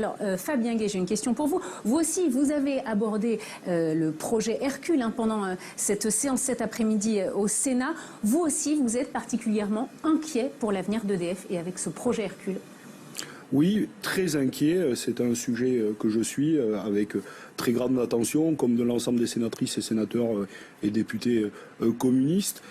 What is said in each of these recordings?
Alors Fabien Gay, j'ai une question pour vous. Vous aussi, vous avez abordé le projet Hercule pendant cette séance cet après-midi au Sénat. Vous aussi, vous êtes particulièrement inquiet pour l'avenir d'EDF et avec ce projet Hercule. Oui, très inquiet. C'est un sujet que je suis avec très grande attention, comme de l'ensemble des sénatrices et sénateurs et députés communistes.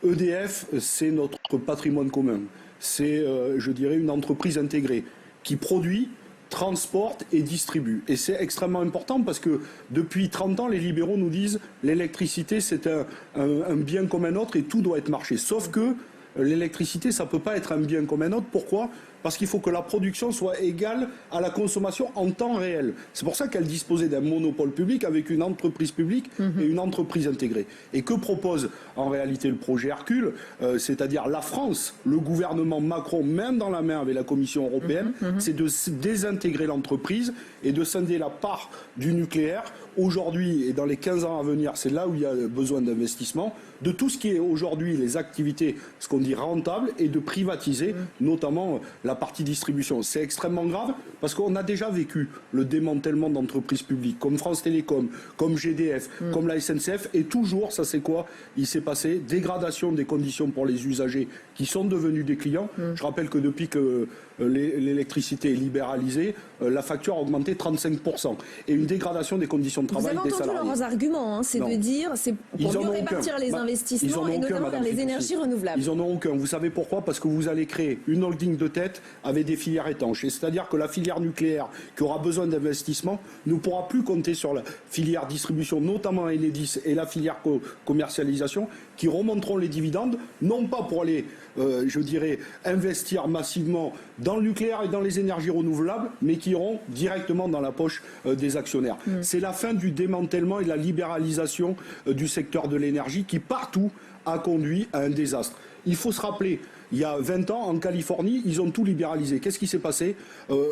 EDF, c'est notre patrimoine commun. C'est, je dirais, une entreprise intégrée qui produit, transporte et distribue. Et c'est extrêmement important parce que depuis 30 ans, les libéraux nous disent l'électricité, c'est un bien comme un autre et tout doit être marché. Sauf que l'électricité, ça ne peut pas être un bien comme un autre. Pourquoi ? Parce qu'il faut que la production soit égale à la consommation en temps réel. C'est pour ça qu'elle disposait d'un monopole public avec une entreprise publique et une entreprise intégrée. Et que propose en réalité le projet Hercule, c'est-à-dire la France, le gouvernement Macron, même dans la main avec la Commission européenne, c'est de désintégrer l'entreprise et de scinder la part du nucléaire. Aujourd'hui et dans les 15 ans à venir, c'est là où il y a besoin d'investissement, de tout ce qui est aujourd'hui les activités, ce qu'on dit rentables, et de privatiser notamment la partie distribution. C'est extrêmement grave parce qu'on a déjà vécu le démantèlement d'entreprises publiques comme France Télécom, comme GDF, comme la SNCF, et toujours, ça c'est quoi ? Il s'est passé dégradation des conditions pour les usagers qui sont devenus des clients. Je rappelle que depuis que l'électricité est libéralisée, la facture a augmenté 35%. Et une dégradation des conditions de travail des salariés. Vous avez entendu leurs arguments, c'est de dire, c'est pour mieux répartir les investissements et notamment vers les énergies renouvelables. Ils n'en ont aucun. Vous savez pourquoi ? Parce que vous allez créer une holding de tête avec des filières étanches. C'est-à-dire que la filière nucléaire qui aura besoin d'investissement ne pourra plus compter sur la filière distribution, notamment Enedis, et la filière commercialisation, qui remonteront les dividendes, non pas pour aller, je dirais, investir massivement dans le nucléaire et dans les énergies renouvelables, mais qui iront directement dans la poche des actionnaires. C'est la fin du démantèlement et de la libéralisation du secteur de l'énergie qui, partout, a conduit à un désastre. Il faut se rappeler, il y a 20 ans, en Californie, ils ont tout libéralisé. Qu'est-ce qui s'est passé ?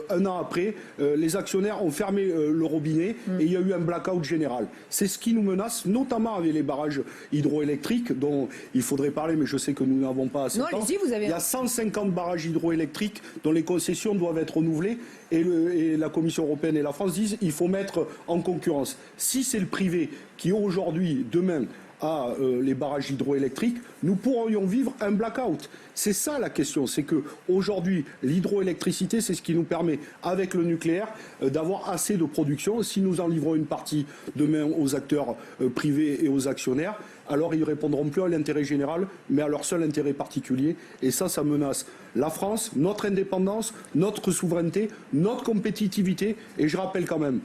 Un an après, les actionnaires ont fermé le robinet et il y a eu un blackout général. C'est ce qui nous menace, notamment avec les barrages hydroélectriques, dont il faudrait parler, mais je sais que nous n'avons pas assez de temps. Il y a 150 barrages hydroélectriques dont les concessions doivent être renouvelées et la Commission européenne et la France disent qu'il faut mettre en concurrence. Si c'est le privé qui aujourd'hui, demain, à les barrages hydroélectriques, nous pourrions vivre un blackout. C'est ça la question, c'est que aujourd'hui l'hydroélectricité, c'est ce qui nous permet, avec le nucléaire, d'avoir assez de production. Si nous en livrons une partie demain aux acteurs privés et aux actionnaires, alors ils ne répondront plus à l'intérêt général, mais à leur seul intérêt particulier. Et ça menace la France, notre indépendance, notre souveraineté, notre compétitivité. Et je rappelle quand même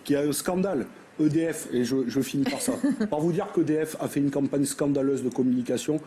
qu'il y a un scandale. EDF, et je finis par ça, par vous dire qu'EDF a fait une campagne scandaleuse de communication,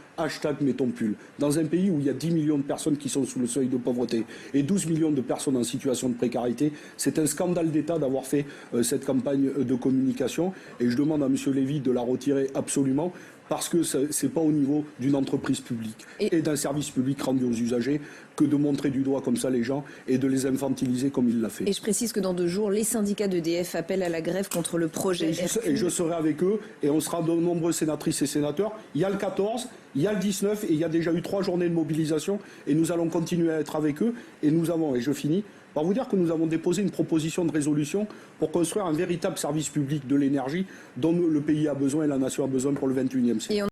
#MettonsPull, dans un pays où il y a 10 millions de personnes qui sont sous le seuil de pauvreté et 12 millions de personnes en situation de précarité. C'est un scandale d'État d'avoir fait cette campagne de communication et je demande à M. Lévy de la retirer absolument parce que ce n'est pas au niveau d'une entreprise publique et d'un service public rendu aux usagers que de montrer du doigt comme ça les gens et de les infantiliser comme il l'a fait. Et je précise que dans 2 jours, les syndicats d'EDF appellent à la grève contre le projet Hercule. Et je serai avec eux et on sera de nombreux sénatrices et sénateurs. Il y a le 14, il y a le 19 et il y a déjà eu 3 journées de mobilisation et nous allons continuer à être avec eux et nous avons, et je finis, par vous dire que nous avons déposé une proposition de résolution pour construire un véritable service public de l'énergie dont le pays a besoin et la nation a besoin pour le 21e siècle.